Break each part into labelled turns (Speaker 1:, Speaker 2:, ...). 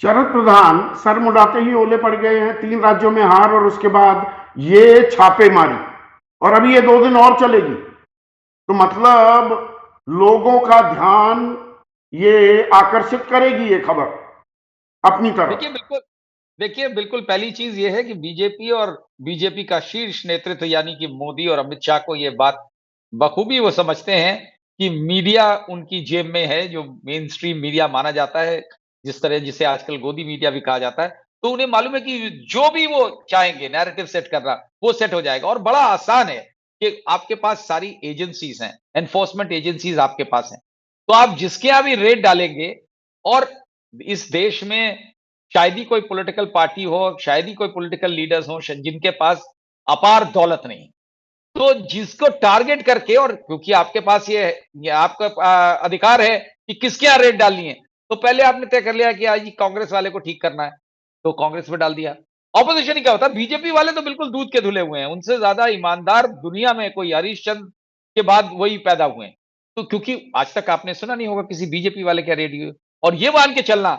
Speaker 1: शरद प्रधान sir मुड़ाते ही ओले पड़ गए हैं। 3 राज्यों में हार और उसके बाद ये छापेमारी, और अभी ये 2 दिन और चलेगी। तो मतलब लोगों का ध्यान ये आकर्षित करेगी ये खबर अपनी तरफ।
Speaker 2: देखिए बिल्कुल पहली चीज ये है कि बीजेपी और बीजेपी का शीर्ष नेतृत्व यानी कि मोदी और अमित शाह को ये बात बखूबी वो समझते हैं कि मीडिया उनकी जेब में है, जो मेन स्ट्रीम मीडिया माना जाता है, जिस तरह जिसे आजकल गोदी मीडिया भी कहा जाता है। तो उन्हें मालूम है कि जो भी वो चाहेंगे नैरेटिव सेट करना, वो सेट हो जाएगा और बड़ा आसान है कि आपके पास सारी एजेंसीज हैं, एनफोर्समेंट एजेंसीज आपके पास हैं। तो आप जिसके यहाँ भी रेड डालेंगे और इस देश में शायद ही कोई पॉलिटिकल पार्टी हो, शायद ही कोई पॉलिटिकल लीडर्स हों जिनके पास अपार दौलत नहीं। तो जिसको टारगेट करके और क्योंकि आपके पास ये आपका अधिकार है कि किसके यहाँ रेड डालनी है, तो पहले आपने तय कर लिया कि आज ये कांग्रेस वाले को ठीक करना है, तो कांग्रेस पे डाल दिया। ऑपोजिशन ही क्या होता है, बीजेपी वाले तो बिल्कुल दूध के धुले हुए हैं, उनसे ज्यादा ईमानदार दुनिया में कोई हरीशचंद्र के बाद वही पैदा हुए हैं। तो क्योंकि आज तक आपने सुना नहीं होगा किसी बीजेपी वाले के रेडियो और ये मान के चलना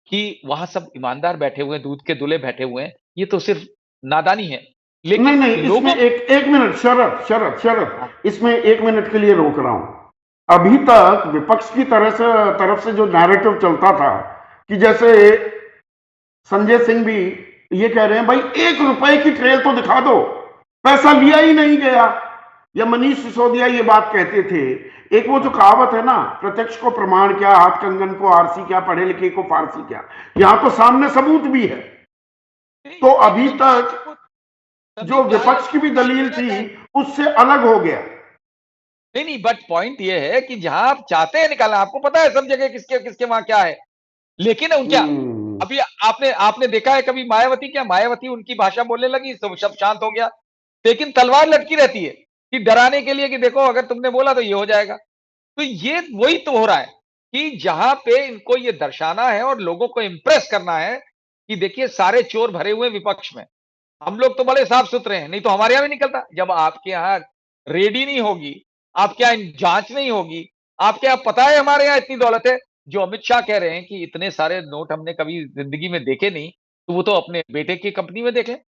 Speaker 2: कि वहाँ सब ईमानदार बैठे हुए हैं, दूध के दूल्हे बैठे हुए हैं, ये तो सिर्फ नादानी है।
Speaker 1: नहीं
Speaker 2: लेकिन
Speaker 1: नहीं, इसमें
Speaker 2: लोगों
Speaker 1: एक मिनट, शरद,
Speaker 2: हाँ,
Speaker 1: इसमें 1 मिनट के लिए रोक रहा हूं। अभी तक विपक्ष की तरफ से जो नैरेटिव चलता था कि जैसे संजय सिंह भी ये कह रहे हैं भाई 1 रुपए की ट्रेल तो दिखा दो, पैसा लिया ही नहीं गया, या मनीष सिसोदिया ये बात कहते थे। एक वो जो कहावत है ना, प्रत्यक्ष को प्रमाण क्या, हाथ कंगन को आरसी क्या, पढ़े लिखे को फारसी क्या, यहां तो सामने सबूत भी है। तो अभी तक जो विपक्ष की भी दलील थी उससे अलग हो गया।
Speaker 2: नहीं, बट पॉइंट ये है कि जहां आप चाहते हैं निकालना, आपको पता है सब जगह किसके किसके वहां क्या है, लेकिन क्या
Speaker 1: हम्म।
Speaker 2: अभी आपने आपने देखा है कभी मायावती उनकी भाषा बोलने लगी तो सब शांत हो गया, लेकिन तलवार लटकी रहती है कि डराने के लिए कि देखो अगर तुमने बोला तो ये हो जाएगा। तो ये वही तो हो रहा है कि जहां पे इनको ये दर्शाना है और लोगों को इंप्रेस करना है कि देखिए सारे चोर भरे हुए विपक्ष में, हम लोग तो बड़े साफ सुथरे हैं, नहीं तो हमारे यहाँ भी निकलता। जब आपके यहाँ रेडी नहीं होगी, आपके यहाँ जांच नहीं होगी, आपके यहाँ पता है हमारे यहाँ इतनी दौलत है, जो अमित शाह कह रहे हैं कि इतने सारे नोट हमने कभी जिंदगी में देखे नहीं, तो वो तो अपने बेटे की कंपनी में देख लें,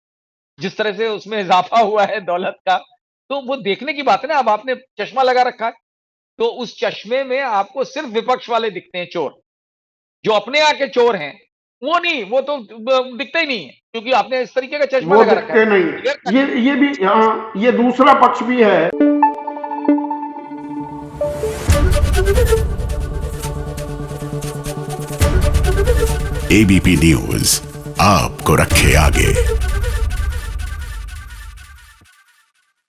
Speaker 2: जिस तरह से उसमें इजाफा हुआ है दौलत का। तो वो देखने की बात है ना। अब आपने चश्मा लगा रखा है, तो उस चश्मे में आपको सिर्फ विपक्ष वाले दिखते हैं चोर, जो अपने यहाँ के चोर हैं वो नहीं, वो तो दिखते ही नहीं है क्योंकि आपने इस तरीके का चश्मा
Speaker 1: वो
Speaker 2: लगा रखा
Speaker 1: दिखते नहीं।
Speaker 2: है।
Speaker 1: ये भी, हाँ, ये दूसरा पक्ष भी है।
Speaker 3: एबीपी न्यूज आपको रखे आगे।